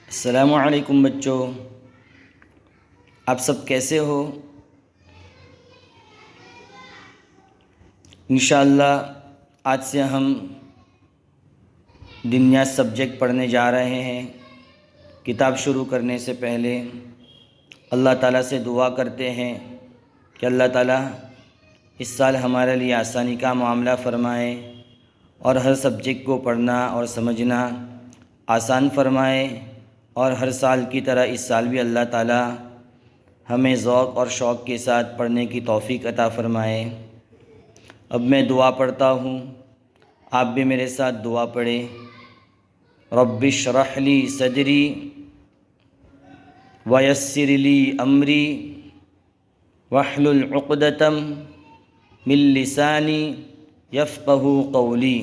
السلام علیکم بچوں، آپ سب کیسے ہو؟ انشاءاللہ آج سے ہم دنیا سبجیکٹ پڑھنے جا رہے ہیں۔ کتاب شروع کرنے سے پہلے اللہ تعالیٰ سے دعا کرتے ہیں کہ اللہ تعالیٰ اس سال ہمارے لیے آسانی کا معاملہ فرمائے اور ہر سبجیکٹ کو پڑھنا اور سمجھنا آسان فرمائے، اور ہر سال کی طرح اس سال بھی اللہ تعالیٰ ہمیں ذوق اور شوق کے ساتھ پڑھنے کی توفیق عطا فرمائے۔ اب میں دعا پڑھتا ہوں، آپ بھی میرے ساتھ دعا پڑھیں۔ رب اشرح لی صدری ویسر لی امری واحلل عقدۃ من لسانی یفقہوا قولی۔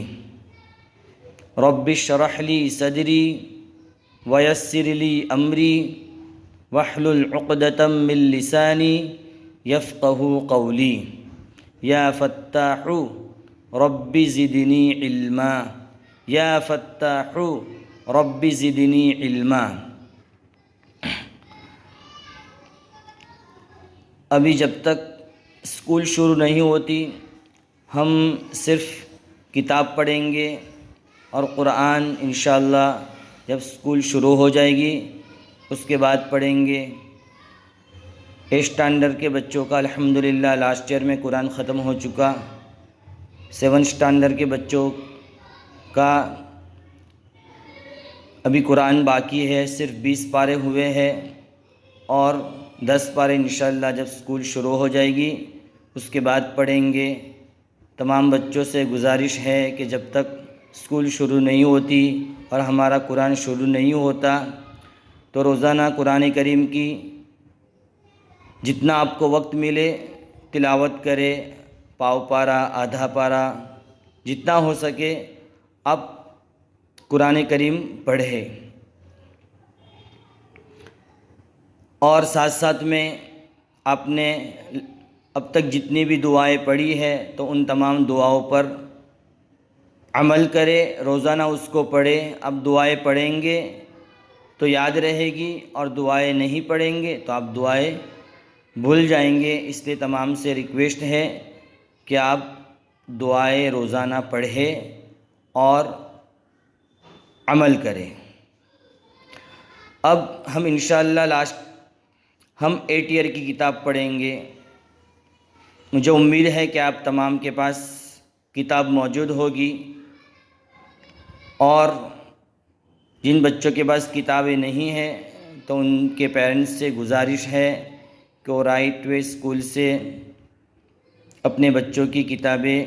رب اشرح لی صدری ویسر لی امری واحلل عقدۃ من لسانی یفقہوا قولی۔ یا فتاح رب زدنی علما، یا فتاح رب زدنی علما۔ ابھی جب تک اسکول شروع نہیں ہوتی ہم صرف کتاب پڑھیں گے، اور قرآن انشاءاللہ جب اسکول شروع ہو جائے گی اس کے بعد پڑھیں گے۔ اسٹینڈرڈ کے بچوں کا الحمدللہ لاسٹ ایئر میں قرآن ختم ہو چکا۔ 7 اسٹینڈرڈ کے بچوں کا ابھی قرآن باقی ہے، صرف 20 پارے ہوئے ہیں، اور 10 پارے انشاءاللہ جب اسکول شروع ہو جائے گی اس کے بعد پڑھیں گے۔ تمام بچوں سے گزارش ہے کہ جب تک اسکول شروع نہیں ہوتی اور ہمارا قرآن شروع نہیں ہوتا تو روزانہ قرآن کریم کی جتنا آپ کو وقت ملے تلاوت کرے، پاؤ پارا، آدھا پارا، جتنا ہو سکے آپ قرآن کریم پڑھے، اور ساتھ ساتھ میں آپ نے اب تک جتنی بھی دعائیں پڑھی ہے تو ان تمام دعاؤں پر عمل کرے، روزانہ اس کو پڑھے۔ اب دعائیں پڑھیں گے تو یاد رہے گی، اور دعائیں نہیں پڑھیں گے تو آپ دعائیں بھول جائیں گے۔ اس لیے تمام سے ریکویسٹ ہے کہ آپ دعائیں روزانہ پڑھیں اور عمل کریں۔ اب ہم انشاءاللہ ہم 8 ایئر کی کتاب پڑھیں گے۔ مجھے امید ہے کہ آپ تمام کے پاس کتاب موجود ہوگی، اور جن بچوں کے پاس کتابیں نہیں ہیں تو ان کے پیرنٹس سے گزارش ہے کہ وہ رائٹ وے اسکول سے اپنے بچوں کی کتابیں،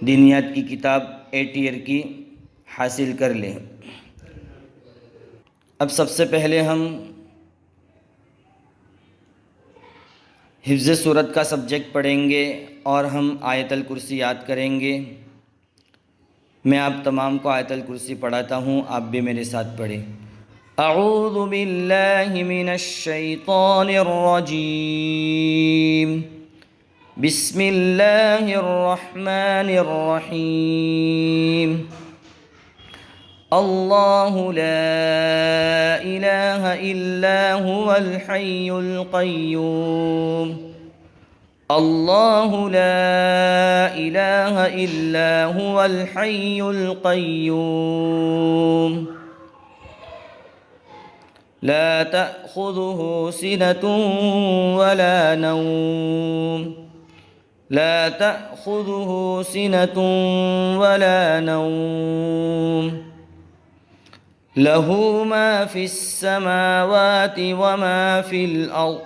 دینیات کی کتاب 8 ایئر کی حاصل کر لیں۔ اب سب سے پہلے ہم حفظ سورت کا سبجیکٹ پڑھیں گے اور ہم آیت الکرسی یاد کریں گے۔ میں آپ تمام کو آیت الکرسی پڑھاتا ہوں، آپ بھی میرے ساتھ پڑھیں۔ اعوذ باللہ من الشیطان الرجیم، بسم اللہ الرحمن الرحیم۔ اللہ لا الہ الا هو الحی القیوم، اللہ لا الہ الا هو الحی القیوم، لا تأخذه سنة ولا نوم، لا تأخذه سنة ولا نوم، له ما في السماوات وما في الأرض،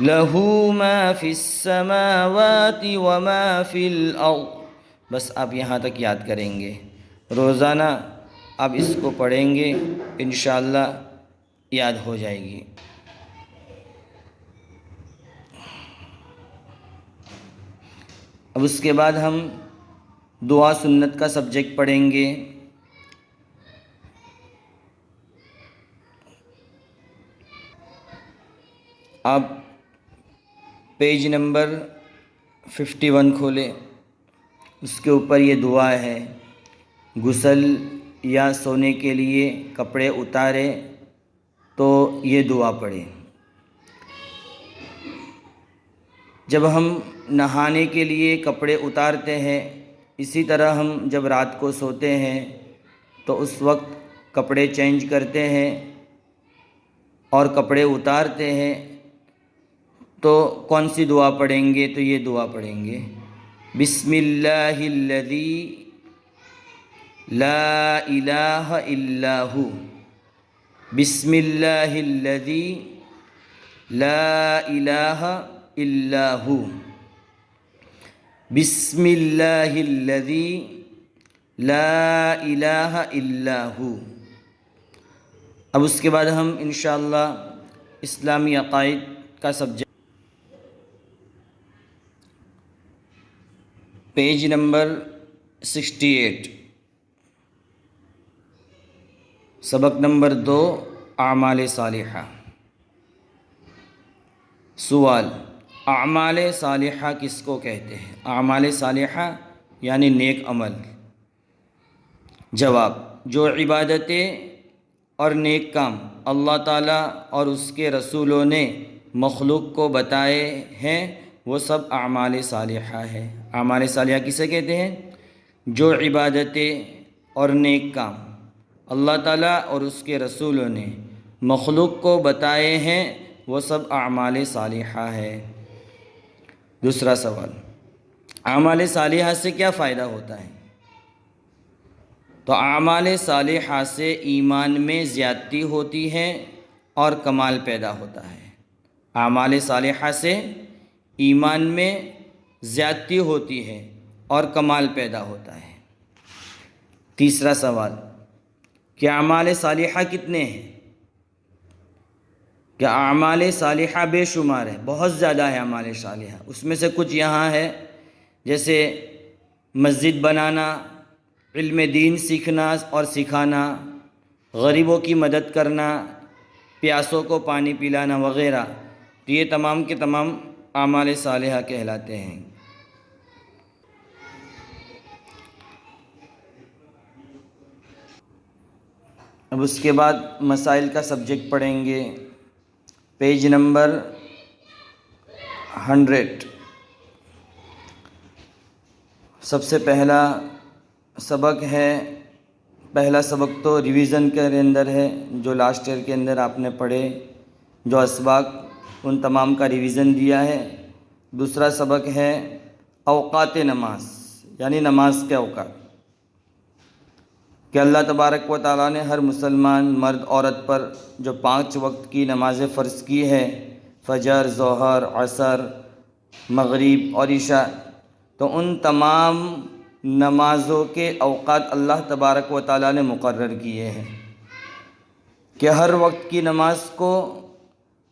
له ما في السماوات وما في الأرض۔ بس آپ یہاں تک یاد کریں گے، روزانہ آپ اس کو پڑھیں گے، انشاءاللہ یاد ہو جائے گی۔ اب اس کے بعد ہم دعا سنت کا سبجیکٹ پڑھیں گے۔ آپ پیج نمبر 51 کھولیں، اس کے اوپر یہ دعا ہے: غسل یا سونے کے لیے کپڑے اتارے تو یہ دعا پڑھیں۔ جب ہم نہانے کے لیے کپڑے اتارتے ہیں، اسی طرح ہم جب رات کو سوتے ہیں تو اس وقت کپڑے چینج کرتے ہیں اور کپڑے اتارتے ہیں تو کون سی دعا پڑھیں گے؟ تو یہ دعا پڑھیں گے، بسم اللہ الذی لا الہ الا ہو، بسم اللہ الذی لا الہ الا ہو، بسم اللہ الذی لا الہ الا ہو۔ اب اس کے بعد ہم انشاءاللہ اسلامی عقائد کا سبجیکٹ پیج نمبر 68، سبق نمبر 2، اعمال صالحہ۔ سوال: اعمال صالحہ کس کو کہتے ہیں؟ اعمال صالحہ یعنی نیک عمل۔ جواب: جو عبادتیں اور نیک کام اللہ تعالیٰ اور اس کے رسولوں نے مخلوق کو بتائے ہیں وہ سب اعمال صالحہ ہے۔ اعمال صالحہ کسے کہتے ہیں؟ جو عبادتیں اور نیک کام اللہ تعالیٰ اور اس کے رسولوں نے مخلوق کو بتائے ہیں وہ سب اعمال صالحہ ہے۔ دوسرا سوال: اعمال صالحہ سے کیا فائدہ ہوتا ہے؟ تو اعمال صالحہ سے ایمان میں زیادتی ہوتی ہے اور کمال پیدا ہوتا ہے۔ اعمال صالحہ سے ایمان میں زیادتی ہوتی ہے اور کمال پیدا ہوتا ہے۔ تیسرا سوال: کہ اعمال صالحہ کتنے ہیں؟ کہ اعمال صالحہ بے شمار ہے، بہت زیادہ ہے اعمال صالحہ۔ اس میں سے کچھ یہاں ہے، جیسے مسجد بنانا، علم دین سیکھنا اور سکھانا، غریبوں کی مدد کرنا، پیاسوں کو پانی پلانا وغیرہ، تو یہ تمام کے تمام اعمال صالحہ کہلاتے ہیں۔ اب اس کے بعد مسائل کا سبجیکٹ پڑھیں گے، پیج نمبر 100۔ سب سے پہلا سبق ہے، پہلا سبق تو ریویژن کے اندر ہے، جو لاسٹ ایئر کے اندر آپ نے پڑھے، جو اسباق ان تمام کا ریویژن دیا ہے۔ دوسرا سبق ہے اوقات نماز، یعنی نماز کے اوقات، کہ اللہ تبارک و تعالیٰ نے ہر مسلمان مرد عورت پر جو 5 وقت کی نمازیں فرض کی ہے، فجر، ظہر، عصر، مغرب اور عشاء، تو ان تمام نمازوں کے اوقات اللہ تبارک و تعالیٰ نے مقرر کیے ہیں کہ ہر وقت کی نماز کو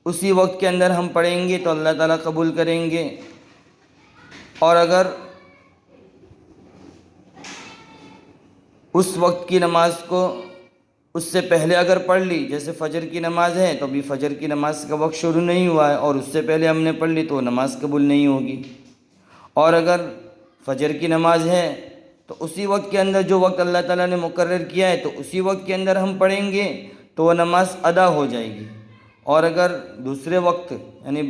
اسی وقت کے اندر ہم پڑھیں گے تو اللہ تعالیٰ قبول کریں گے، اور اگر اس وقت کی نماز کو اس سے پہلے اگر پڑھ لی، جیسے فجر کی نماز ہے تو ابھی فجر کی نماز کا وقت شروع نہیں ہوا ہے اور اس سے پہلے ہم نے پڑھ لی تو وہ نماز قبول نہیں ہوگی، اور اگر فجر کی نماز ہے تو اسی وقت کے اندر جو وقت اللہ تعالیٰ نے مقرر کیا ہے تو اسی وقت کے اندر ہم پڑھیں گے تو وہ نماز ادا ہو جائے گی، اور اگر دوسرے وقت یعنی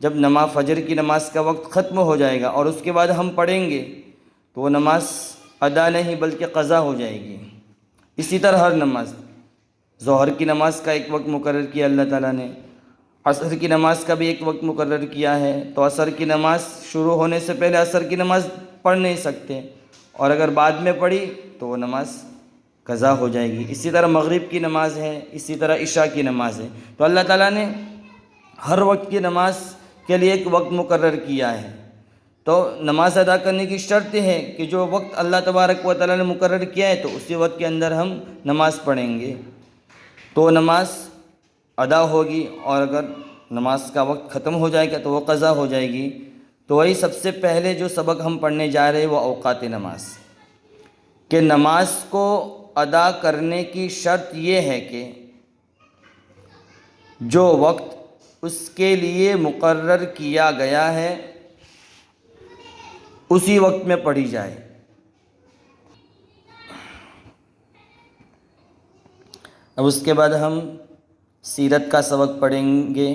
جب فجر کی نماز کا وقت ختم ہو جائے گا اور اس کے بعد ہم پڑھیں گے تو وہ نماز ادا نہیں بلکہ قضا ہو جائے گی۔ اسی طرح ہر نماز، ظہر کی نماز کا ایک وقت مقرر کیا اللہ تعالیٰ نے، عصر کی نماز کا بھی ایک وقت مقرر کیا ہے، تو عصر کی نماز شروع ہونے سے پہلے عصر کی نماز پڑھ نہیں سکتے، اور اگر بعد میں پڑھی تو وہ نماز قضا ہو جائے گی۔ اسی طرح مغرب کی نماز ہے، اسی طرح عشاء کی نماز ہے، تو اللہ تعالیٰ نے ہر وقت کی نماز کے لیے ایک وقت مقرر کیا ہے، تو نماز ادا کرنے کی شرط ہے کہ جو وقت اللہ تبارک و تعالیٰ نے مقرر کیا ہے تو اسی وقت کے اندر ہم نماز پڑھیں گے تو نماز ادا ہوگی، اور اگر نماز کا وقت ختم ہو جائے گا تو وہ قضا ہو جائے گی۔ تو وہی سب سے پہلے جو سبق ہم پڑھنے جا رہے ہیں وہ اوقات نماز، کہ نماز کو ادا کرنے کی شرط یہ ہے کہ جو وقت اس کے لیے مقرر کیا گیا ہے اسی وقت میں پڑھی جائے۔ اب اس کے بعد ہم سیرت کا سبق پڑھیں گے۔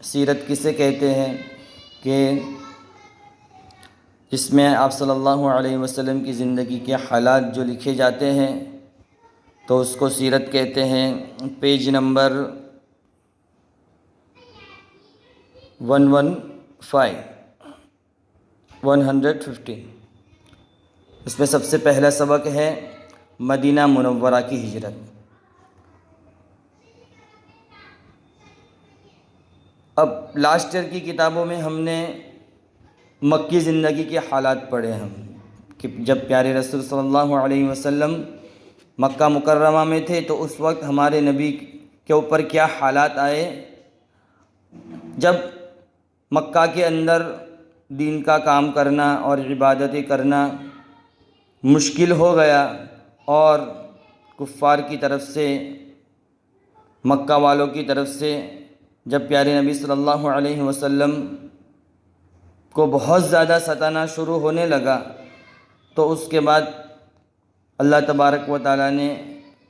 سیرت کسے کہتے ہیں کہ جس میں آپ صلی اللہ علیہ وسلم کی زندگی کے حالات جو لکھے جاتے ہیں تو اس کو سیرت کہتے ہیں۔ پیج نمبر 150 اس میں سب سے پہلا سبق ہے مدینہ منورہ کی ہجرت۔ اب لاسٹ ایئر کی کتابوں میں ہم نے مکی زندگی کے حالات پڑھے ہم کہ جب پیارے رسول صلی اللہ علیہ وسلم مکہ مکرمہ میں تھے تو اس وقت ہمارے نبی کے اوپر کیا حالات آئے۔ جب مکہ کے اندر دین کا کام کرنا اور عبادتیں کرنا مشکل ہو گیا اور کفار کی طرف سے، مکہ والوں کی طرف سے جب پیارے نبی صلی اللہ علیہ وسلم کو بہت زیادہ ستانا شروع ہونے لگا تو اس کے بعد اللہ تبارک و تعالیٰ نے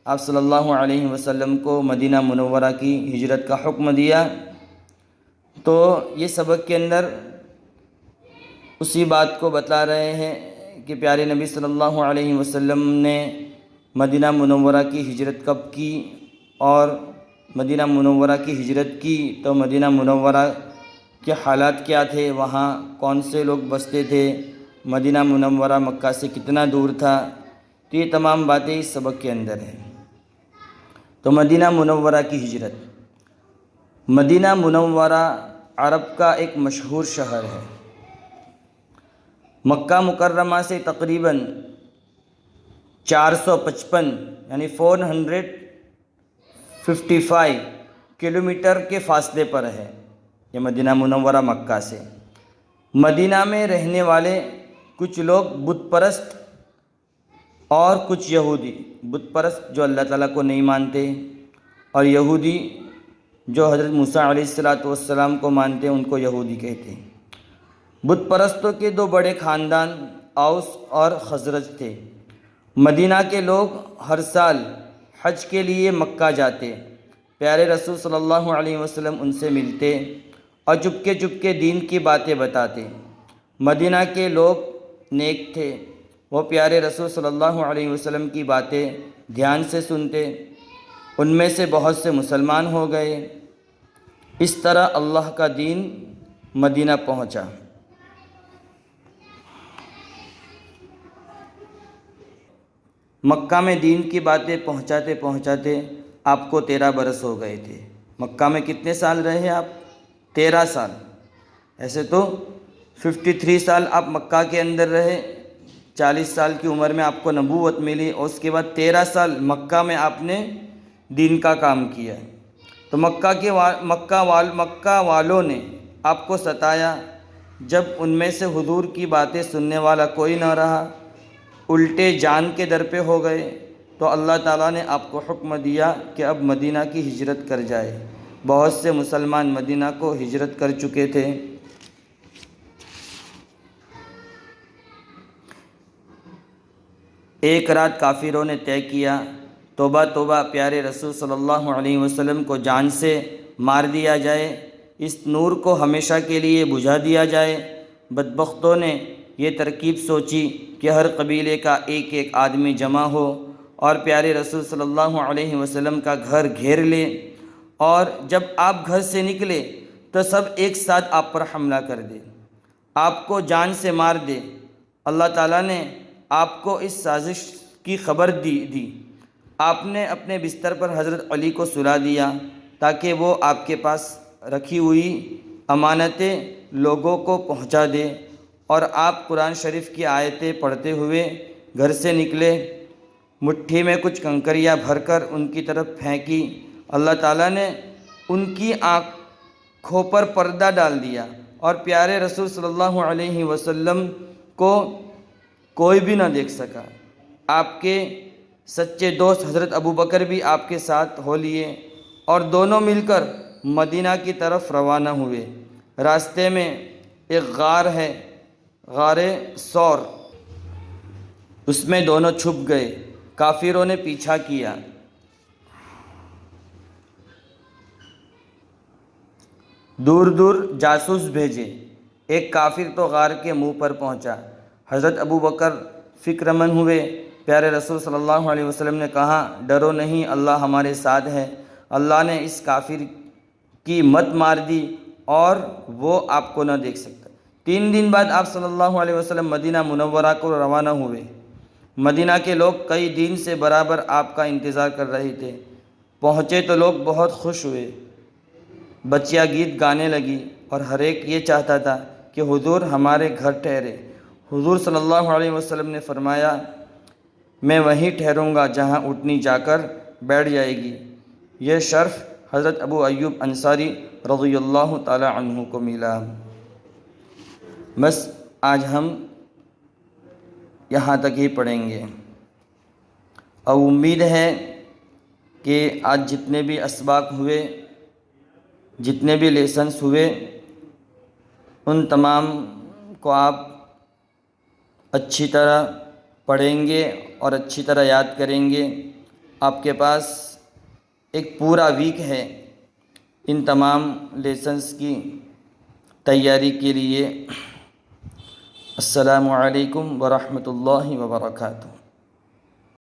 آپ صلی اللہ علیہ وسلم کو مدینہ منورہ کی ہجرت کا حکم دیا۔ تو یہ سبق کے اندر اسی بات کو بتا رہے ہیں کہ پیارے نبی صلی اللہ علیہ وسلم نے مدینہ منورہ کی ہجرت کب کی، اور مدینہ منورہ کی ہجرت کی تو مدینہ منورہ کے حالات کیا تھے، وہاں کون سے لوگ بستے تھے، مدینہ منورہ مکہ سے کتنا دور تھا۔ تو یہ تمام باتیں اس سبق کے اندر ہیں۔ تو مدینہ منورہ کی ہجرت، مدینہ منورہ عرب کا ایک مشہور شہر ہے۔ مکہ مکرمہ سے تقریباً 455 یعنی 455 کلومیٹر کے فاصلے پر ہے یہ مدینہ منورہ مکہ سے۔ مدینہ میں رہنے والے کچھ لوگ بت پرست اور کچھ یہودی، بت پرست جو اللہ تعالیٰ کو نہیں مانتے اور یہودی جو حضرت موسیٰ علیہ السلام کو مانتے ہیں، ان کو یہودی کہتے ہیں۔ بت پرستوں کے دو بڑے خاندان اوس اور خزرج تھے۔ مدینہ کے لوگ ہر سال حج کے لیے مکہ جاتے، پیارے رسول صلی اللہ علیہ وسلم ان سے ملتے اور چپکے چپکے دین کی باتیں بتاتے۔ مدینہ کے لوگ نیک تھے، وہ پیارے رسول صلی اللہ علیہ وسلم کی باتیں دھیان سے سنتے، ان میں سے بہت سے مسلمان ہو گئے۔ اس طرح اللہ کا دین مدینہ پہنچا۔ مکہ میں دین کی باتیں پہنچاتے پہنچاتے آپ کو 13 برس ہو گئے تھے۔ مکہ میں کتنے سال رہے آپ؟ 13 سال۔ ایسے تو 53 سال آپ مکہ کے اندر رہے، 40 سال کی عمر میں آپ کو نبوت ملی اور اس کے بعد 13 سال مکہ میں آپ نے دین کا کام کیا۔ تو مکہ والوں نے آپ کو ستایا۔ جب ان میں سے حضور کی باتیں سننے والا کوئی نہ رہا، الٹے جان کے در پہ ہو گئے، تو اللہ تعالیٰ نے آپ کو حکم دیا کہ اب مدینہ کی ہجرت کر جائے۔ بہت سے مسلمان مدینہ کو ہجرت کر چکے تھے۔ ایک رات کافروں نے طے کیا، توبہ توبہ، پیارے رسول صلی اللہ علیہ وسلم کو جان سے مار دیا جائے، اس نور کو ہمیشہ کے لیے بجھا دیا جائے۔ بدبختوں نے یہ ترکیب سوچی کہ ہر قبیلے کا ایک ایک آدمی جمع ہو اور پیارے رسول صلی اللہ علیہ وسلم کا گھر گھیر لے، اور جب آپ گھر سے نکلے تو سب ایک ساتھ آپ پر حملہ کر دے، آپ کو جان سے مار دے۔ اللہ تعالیٰ نے آپ کو اس سازش کی خبر دی۔ آپ نے اپنے بستر پر حضرت علی کو سلا دیا تاکہ وہ آپ کے پاس رکھی ہوئی امانتیں لوگوں کو پہنچا دے، اور آپ قرآن شریف کی آیتیں پڑھتے ہوئے گھر سے نکلے۔ مٹھی میں کچھ کنکریاں بھر کر ان کی طرف پھینکی۔ اللہ تعالیٰ نے ان کی آنکھوں پر پردہ ڈال دیا اور پیارے رسول صلی اللہ علیہ وسلم کو کوئی بھی نہ دیکھ سکا۔ آپ کے سچے دوست حضرت ابوبکر بھی آپ کے ساتھ ہو لیے اور دونوں مل کر مدینہ کی طرف روانہ ہوئے۔ راستے میں ایک غار ہے، غار ثور، اس میں دونوں چھپ گئے۔ کافروں نے پیچھا کیا، دور دور جاسوس بھیجے، ایک کافر تو غار کے منہ پر پہنچا۔ حضرت ابو بکر فکر مند ہوئے۔ پیارے رسول صلی اللہ علیہ وسلم نے کہا، ڈرو نہیں، اللہ ہمارے ساتھ ہے۔ اللہ نے اس کافر کی مت مار دی اور وہ آپ کو نہ دیکھ سکتا۔ 3 دن بعد آپ صلی اللہ علیہ وسلم مدینہ منورہ کو روانہ ہوئے۔ مدینہ کے لوگ کئی دن سے برابر آپ کا انتظار کر رہے تھے۔ پہنچے تو لوگ بہت خوش ہوئے، بچیاں گیت گانے لگی اور ہر ایک یہ چاہتا تھا کہ حضور ہمارے گھر ٹھہرے۔ حضور صلی اللہ علیہ وسلم نے فرمایا، میں وہیں ٹھہروں گا جہاں اونٹنی جا کر بیٹھ جائے گی۔ یہ شرف حضرت ابو ایوب انصاری رضی اللہ تعالی عنہ کو ملا۔ بس آج ہم یہاں تک ہی پڑھیں گے، اور امید ہے کہ آج جتنے بھی اسباق ہوئے، جتنے بھی لیسنس ہوئے، ان تمام کو آپ اچھی طرح پڑھیں گے اور اچھی طرح یاد کریں گے۔ آپ کے پاس ایک پورا ویک ہے ان تمام لیسنس کی تیاری کے لیے۔ السلام علیکم ورحمۃ اللہ وبرکاتہ۔